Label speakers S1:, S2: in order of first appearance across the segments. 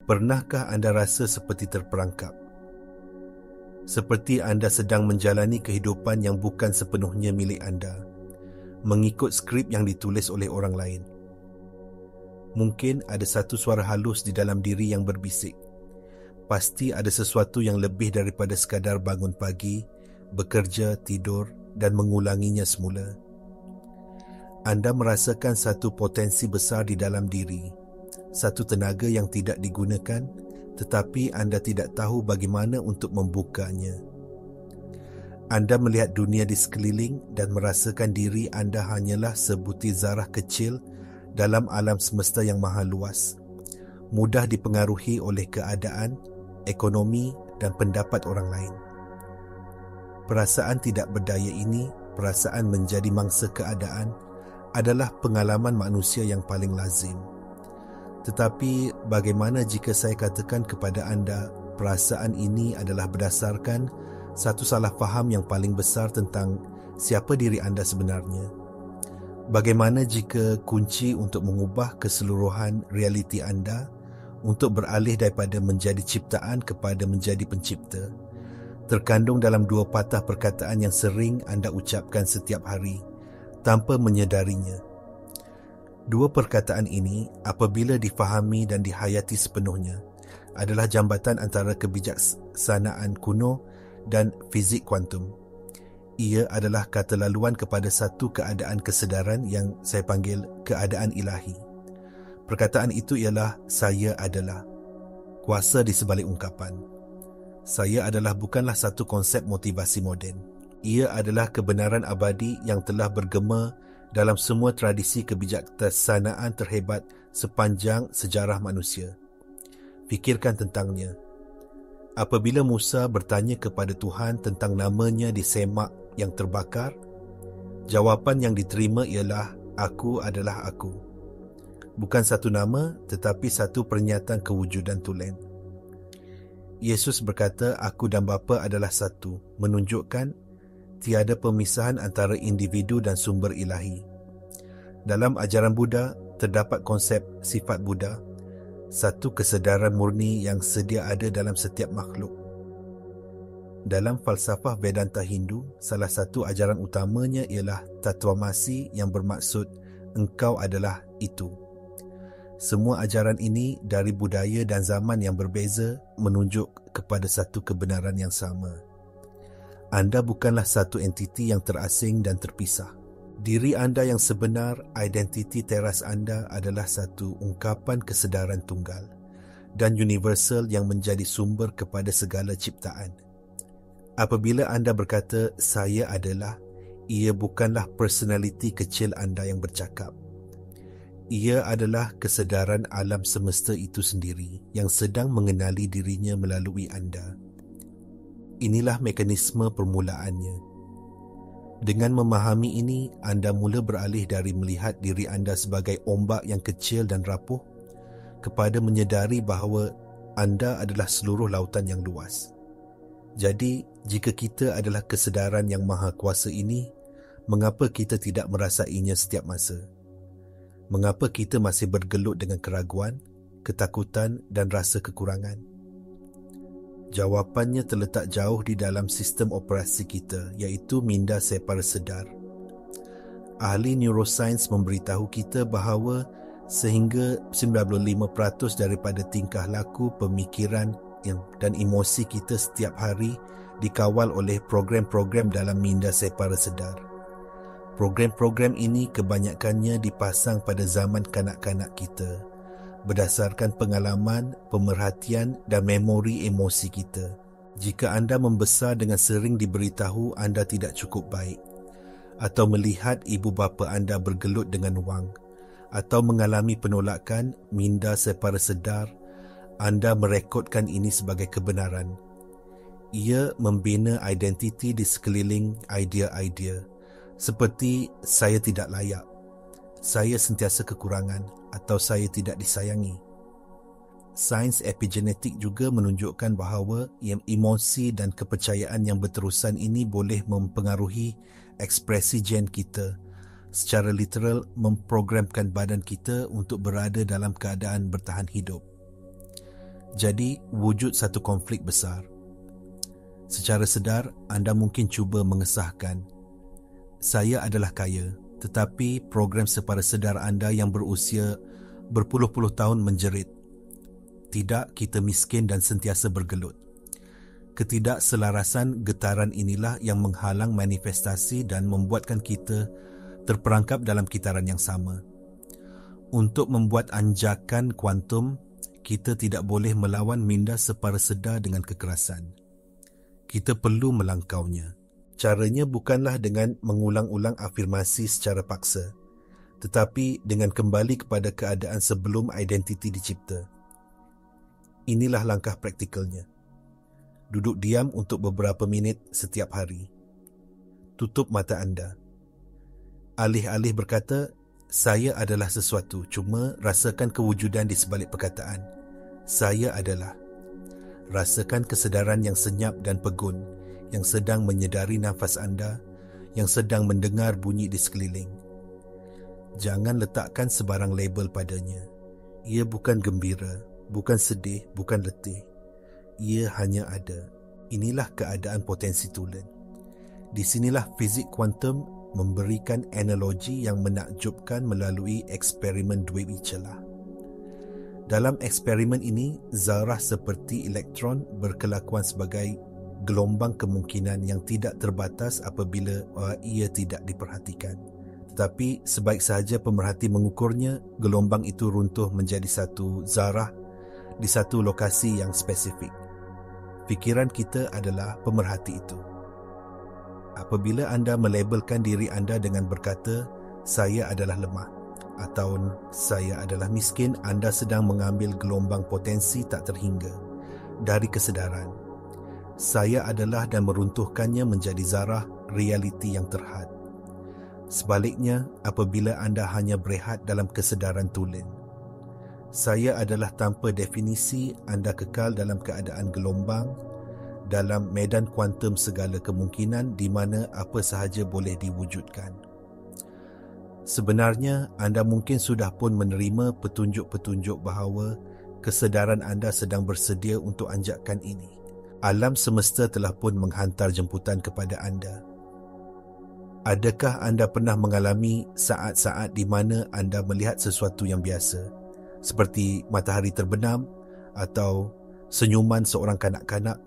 S1: Pernahkah anda rasa seperti terperangkap? Seperti anda sedang menjalani kehidupan yang bukan sepenuhnya milik anda, mengikut skrip yang ditulis oleh orang lain. Mungkin ada satu suara halus di dalam diri yang berbisik. Pasti ada sesuatu yang lebih daripada sekadar bangun pagi, bekerja, tidur dan mengulanginya semula. Anda merasakan satu potensi besar di dalam diri, satu tenaga yang tidak digunakan, tetapi anda tidak tahu bagaimana untuk membukanya. Anda melihat dunia di sekeliling dan merasakan diri anda hanyalah sebutir zarah kecil dalam alam semesta yang maha luas, mudah dipengaruhi oleh keadaan, ekonomi dan pendapat orang lain. Perasaan tidak berdaya ini, perasaan menjadi mangsa keadaan, adalah pengalaman manusia yang paling lazim. Tetapi bagaimana jika saya katakan kepada anda perasaan ini adalah berdasarkan satu salah faham yang paling besar tentang siapa diri anda sebenarnya? Bagaimana jika kunci untuk mengubah keseluruhan realiti anda untuk beralih daripada menjadi ciptaan kepada menjadi pencipta terkandung dalam dua patah perkataan yang sering anda ucapkan setiap hari tanpa menyedarinya? Dua perkataan ini, apabila difahami dan dihayati sepenuhnya, adalah jambatan antara kebijaksanaan kuno dan fizik kuantum. Ia adalah kata laluan kepada satu keadaan kesedaran yang saya panggil keadaan ilahi. Perkataan itu ialah saya adalah. Kuasa di sebalik ungkapan. Saya adalah bukanlah satu konsep motivasi moden. Ia adalah kebenaran abadi yang telah bergema dalam semua tradisi kebijaksanaan terhebat sepanjang sejarah manusia. Fikirkan tentangnya. Apabila Musa bertanya kepada Tuhan tentang namanya di semak yang terbakar, jawapan yang diterima ialah, "Aku adalah aku." Bukan satu nama, tetapi satu pernyataan kewujudan tulen. Yesus berkata, "Aku dan Bapa adalah satu," menunjukkan tiada pemisahan antara individu dan sumber ilahi. Dalam ajaran Buddha, terdapat konsep sifat Buddha, satu kesedaran murni yang sedia ada dalam setiap makhluk. Dalam falsafah Vedanta Hindu, salah satu ajaran utamanya ialah Tatwamasi yang bermaksud engkau adalah itu. Semua ajaran ini dari budaya dan zaman yang berbeza menunjuk kepada satu kebenaran yang sama. Anda bukanlah satu entiti yang terasing dan terpisah. Diri anda yang sebenar, identiti teras anda adalah satu ungkapan kesedaran tunggal dan universal yang menjadi sumber kepada segala ciptaan. Apabila anda berkata, "Saya adalah," ia bukanlah personaliti kecil anda yang bercakap. Ia adalah kesedaran alam semesta itu sendiri yang sedang mengenali dirinya melalui anda. Inilah mekanisme permulaannya. Dengan memahami ini, anda mula beralih dari melihat diri anda sebagai ombak yang kecil dan rapuh kepada menyedari bahawa anda adalah seluruh lautan yang luas. Jadi, jika kita adalah kesedaran yang maha kuasa ini, mengapa kita tidak merasainya setiap masa? Mengapa kita masih bergelut dengan keraguan, ketakutan dan rasa kekurangan? Jawapannya terletak jauh di dalam sistem operasi kita, iaitu minda separa sedar. Ahli neuroscience memberitahu kita bahawa sehingga 95% daripada tingkah laku, pemikiran dan emosi kita setiap hari dikawal oleh program-program dalam minda separa sedar. Program-program ini kebanyakannya dipasang pada zaman kanak-kanak kita, berdasarkan pengalaman, pemerhatian dan memori emosi kita. Jika anda membesar dengan sering diberitahu anda tidak cukup baik, atau melihat ibu bapa anda bergelut dengan wang, atau mengalami penolakan minda separa sedar, anda merekodkan ini sebagai kebenaran. Ia membina identiti di sekeliling idea-idea, seperti saya tidak layak, saya sentiasa kekurangan, atau saya tidak disayangi. Sains epigenetik juga menunjukkan bahawa emosi dan kepercayaan yang berterusan ini boleh mempengaruhi ekspresi gen kita, secara literal memprogramkan badan kita untuk berada dalam keadaan bertahan hidup. Jadi, wujud satu konflik besar. Secara sedar, anda mungkin cuba mengesahkan, saya adalah kaya, tetapi program separa sedar anda yang berusia berpuluh-puluh tahun menjerit, tidak, kita miskin dan sentiasa bergelut. Ketidakselarasan getaran inilah yang menghalang manifestasi dan membuatkan kita terperangkap dalam kitaran yang sama. Untuk membuat anjakan kuantum, kita tidak boleh melawan minda separa sedar dengan kekerasan. Kita perlu melangkaunya. Caranya bukanlah dengan mengulang-ulang afirmasi secara paksa, tetapi dengan kembali kepada keadaan sebelum identiti dicipta. Inilah langkah praktikalnya. Duduk diam untuk beberapa minit setiap hari. Tutup mata anda. Alih-alih berkata, saya adalah sesuatu, cuma rasakan kewujudan di sebalik perkataan. Saya adalah. Rasakan kesedaran yang senyap dan pegun, yang sedang menyedari nafas anda, yang sedang mendengar bunyi di sekeliling. Jangan letakkan sebarang label padanya. Ia bukan gembira, bukan sedih, bukan letih. Ia hanya ada. Inilah keadaan potensi tulen. Di sinilah fizik kuantum memberikan analogi yang menakjubkan melalui eksperimen Dwebi celah. Dalam eksperimen ini, zarah seperti elektron berkelakuan sebagai gelombang kemungkinan yang tidak terbatas apabila ia tidak diperhatikan. Tetapi sebaik sahaja pemerhati mengukurnya, gelombang itu runtuh menjadi satu zarah di satu lokasi yang spesifik. Fikiran kita adalah pemerhati itu. Apabila anda melabelkan diri anda dengan berkata, saya adalah lemah atau saya adalah miskin, anda sedang mengambil gelombang potensi tak terhingga dari kesedaran. Saya adalah dan meruntuhkannya menjadi zarah realiti yang terhad. Sebaliknya, apabila anda hanya berehat dalam kesedaran tulen, saya adalah tanpa definisi, anda kekal dalam keadaan gelombang, dalam medan kuantum segala kemungkinan di mana apa sahaja boleh diwujudkan. Sebenarnya, anda mungkin sudah pun menerima petunjuk-petunjuk bahawa kesedaran anda sedang bersedia untuk anjakan ini. Alam semesta telah pun menghantar jemputan kepada anda. Adakah anda pernah mengalami saat-saat di mana anda melihat sesuatu yang biasa, seperti matahari terbenam atau senyuman seorang kanak-kanak,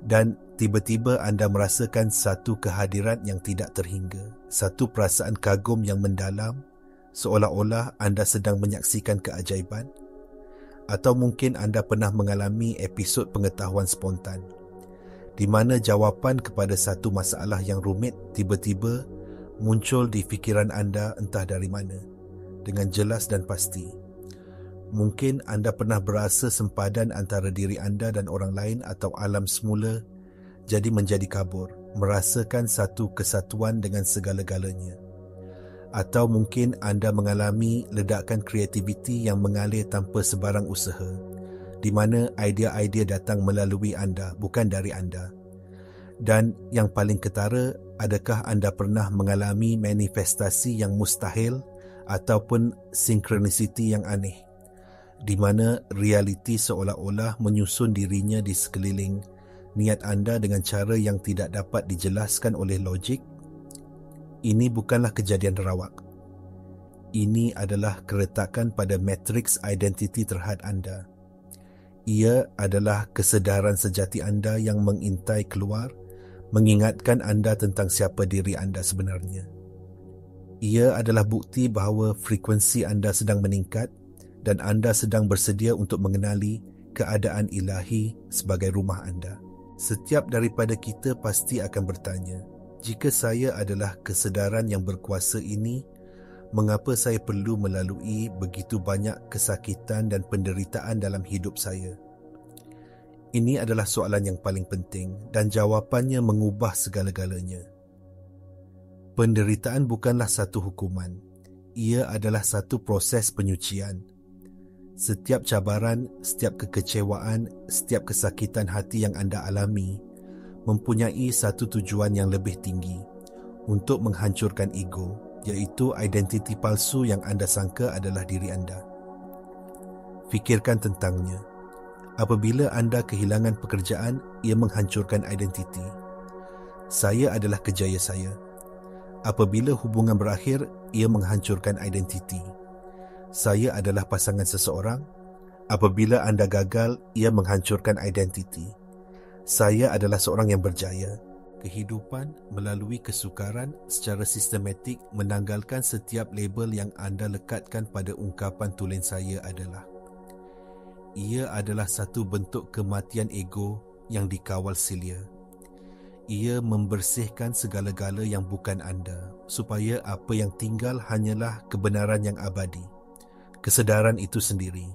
S1: dan tiba-tiba anda merasakan satu kehadiran yang tidak terhingga, satu perasaan kagum yang mendalam, seolah-olah anda sedang menyaksikan keajaiban? Atau mungkin anda pernah mengalami episod pengetahuan spontan, di mana jawapan kepada satu masalah yang rumit tiba-tiba muncul di fikiran anda entah dari mana, dengan jelas dan pasti. Mungkin anda pernah berasa sempadan antara diri anda dan orang lain atau alam semula jadi menjadi kabur, merasakan satu kesatuan dengan segala-galanya. Atau mungkin anda mengalami ledakan kreativiti yang mengalir tanpa sebarang usaha, di mana idea-idea datang melalui anda, bukan dari anda. Dan yang paling ketara, adakah anda pernah mengalami manifestasi yang mustahil ataupun sinkronisiti yang aneh, di mana realiti seolah-olah menyusun dirinya di sekeliling niat anda dengan cara yang tidak dapat dijelaskan oleh logik? Ini bukanlah kejadian rawak. Ini adalah keretakan pada matriks identiti terhad anda. Ia adalah kesedaran sejati anda yang mengintai keluar, mengingatkan anda tentang siapa diri anda sebenarnya. Ia adalah bukti bahawa frekuensi anda sedang meningkat dan anda sedang bersedia untuk mengenali keadaan ilahi sebagai rumah anda. Setiap daripada kita pasti akan bertanya, jika saya adalah kesedaran yang berkuasa ini, mengapa saya perlu melalui begitu banyak kesakitan dan penderitaan dalam hidup saya? Ini adalah soalan yang paling penting dan jawapannya mengubah segala-galanya. Penderitaan bukanlah satu hukuman. Ia adalah satu proses penyucian. Setiap cabaran, setiap kekecewaan, setiap kesakitan hati yang anda alami mempunyai satu tujuan yang lebih tinggi, untuk menghancurkan ego, iaitu identiti palsu yang anda sangka adalah diri anda. Fikirkan tentangnya. Apabila anda kehilangan pekerjaan, ia menghancurkan identiti. Saya adalah kejaya saya. Apabila hubungan berakhir, ia menghancurkan identiti. Saya adalah pasangan seseorang. Apabila anda gagal, ia menghancurkan identiti. Saya adalah seorang yang berjaya. Kehidupan melalui kesukaran secara sistematik menanggalkan setiap label yang anda lekatkan pada ungkapan tulen saya adalah. Ia adalah satu bentuk kematian ego yang dikawal silia. Ia membersihkan segala-gala yang bukan anda, supaya apa yang tinggal hanyalah kebenaran yang abadi, kesedaran itu sendiri.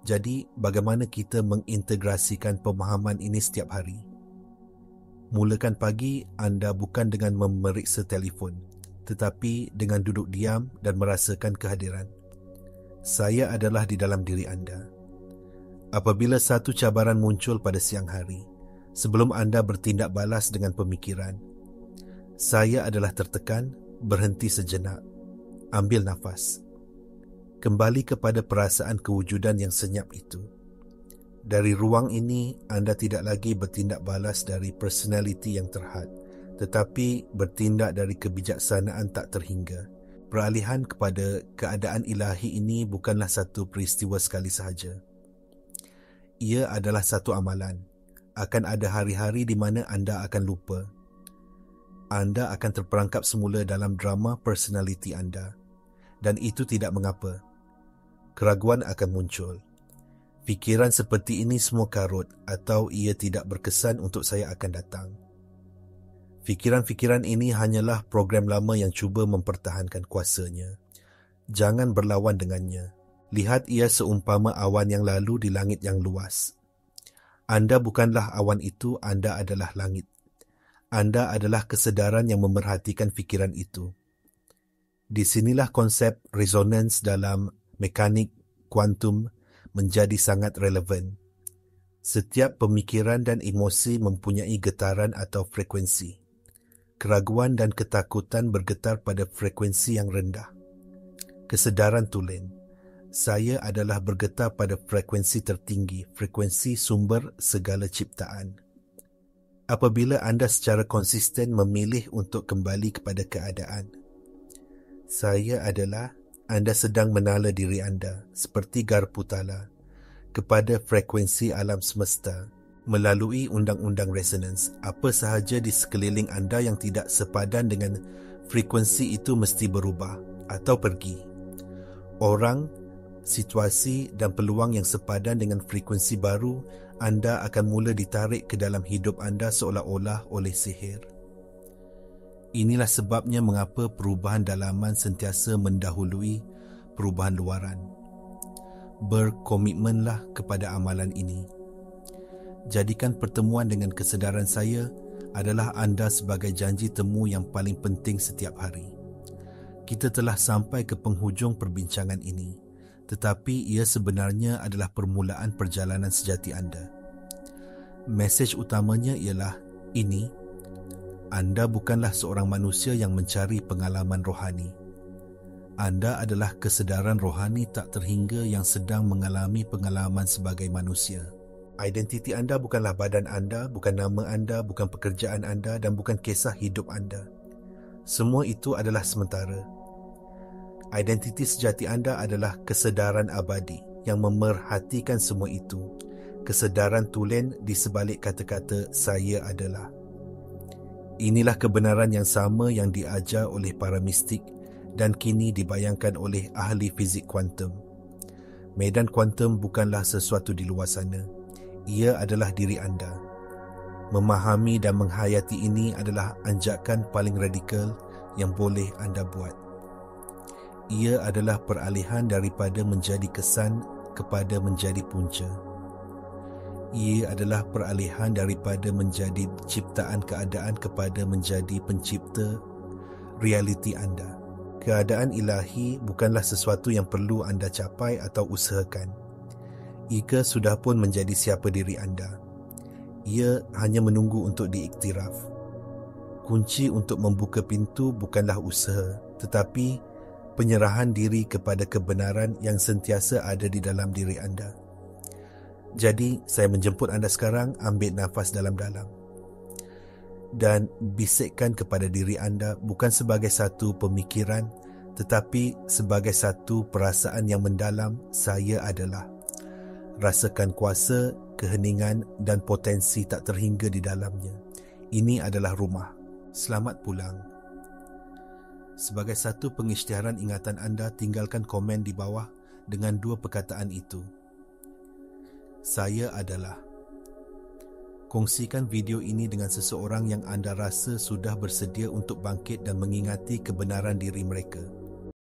S1: Jadi, bagaimana kita mengintegrasikan pemahaman ini setiap hari? Mulakan pagi anda bukan dengan memeriksa telefon, tetapi dengan duduk diam dan merasakan kehadiran. Saya adalah di dalam diri anda. Apabila satu cabaran muncul pada siang hari, sebelum anda bertindak balas dengan pemikiran, saya adalah tertekan, berhenti sejenak, ambil nafas. Kembali kepada perasaan kewujudan yang senyap itu. Dari ruang ini, anda tidak lagi bertindak balas dari personaliti yang terhad, tetapi bertindak dari kebijaksanaan tak terhingga. Peralihan kepada keadaan ilahi ini bukanlah satu peristiwa sekali sahaja. Ia adalah satu amalan. Akan ada hari-hari di mana anda akan lupa. Anda akan terperangkap semula dalam drama personaliti anda. Dan itu tidak mengapa. Keraguan akan muncul. Fikiran seperti ini semua karut atau ia tidak berkesan untuk saya akan datang. Fikiran-fikiran ini hanyalah program lama yang cuba mempertahankan kuasanya. Jangan berlawan dengannya. Lihat ia seumpama awan yang lalu di langit yang luas. Anda bukanlah awan itu, anda adalah langit. Anda adalah kesedaran yang memerhatikan fikiran itu. Di sinilah konsep resonans dalam mekanik kuantum menjadi sangat relevan. Setiap pemikiran dan emosi mempunyai getaran atau frekuensi. Keraguan dan ketakutan bergetar pada frekuensi yang rendah. Kesedaran tulen. Saya adalah bergetar pada frekuensi tertinggi, frekuensi sumber segala ciptaan. Apabila anda secara konsisten memilih untuk kembali kepada keadaan, saya adalah, anda sedang menala diri anda seperti garpu tala kepada frekuensi alam semesta melalui undang-undang resonans. Apa sahaja di sekeliling anda yang tidak sepadan dengan frekuensi itu mesti berubah atau pergi. Orang, situasi dan peluang yang sepadan dengan frekuensi baru, anda akan mula ditarik ke dalam hidup anda seolah-olah oleh sihir. Inilah sebabnya mengapa perubahan dalaman sentiasa mendahului perubahan luaran. Berkomitmenlah kepada amalan ini. Jadikan pertemuan dengan kesedaran saya adalah anda sebagai janji temu yang paling penting setiap hari. Kita telah sampai ke penghujung perbincangan ini. Tetapi ia sebenarnya adalah permulaan perjalanan sejati anda. Mesej utamanya ialah ini, anda bukanlah seorang manusia yang mencari pengalaman rohani. Anda adalah kesedaran rohani tak terhingga yang sedang mengalami pengalaman sebagai manusia. Identiti anda bukanlah badan anda, bukan nama anda, bukan pekerjaan anda dan bukan kisah hidup anda. Semua itu adalah sementara. Identiti sejati anda adalah kesedaran abadi yang memerhatikan semua itu. Kesedaran tulen di sebalik kata-kata saya adalah. Inilah kebenaran yang sama yang diajar oleh para mistik dan kini dibayangkan oleh ahli fizik kuantum. Medan kuantum bukanlah sesuatu di luar sana. Ia adalah diri anda. Memahami dan menghayati ini adalah anjakan paling radikal yang boleh anda buat. Ia adalah peralihan daripada menjadi kesan kepada menjadi punca. Ia adalah peralihan daripada menjadi ciptaan keadaan kepada menjadi pencipta realiti anda. Keadaan ilahi bukanlah sesuatu yang perlu anda capai atau usahakan. Ia sudah pun menjadi siapa diri anda. Ia hanya menunggu untuk diiktiraf. Kunci untuk membuka pintu bukanlah usaha, tetapi penyerahan diri kepada kebenaran yang sentiasa ada di dalam diri anda. Jadi, saya menjemput anda sekarang, ambil nafas dalam-dalam. Dan bisikkan kepada diri anda bukan sebagai satu pemikiran, tetapi sebagai satu perasaan yang mendalam, saya adalah. Rasakan kuasa, keheningan dan potensi tak terhingga di dalamnya. Ini adalah rumah. Selamat pulang. Sebagai satu pengisytiharan ingatan anda, tinggalkan komen di bawah dengan 2 perkataan itu. Saya adalah. Kongsikan video ini dengan seseorang yang anda rasa sudah bersedia untuk bangkit dan mengingati kebenaran diri mereka.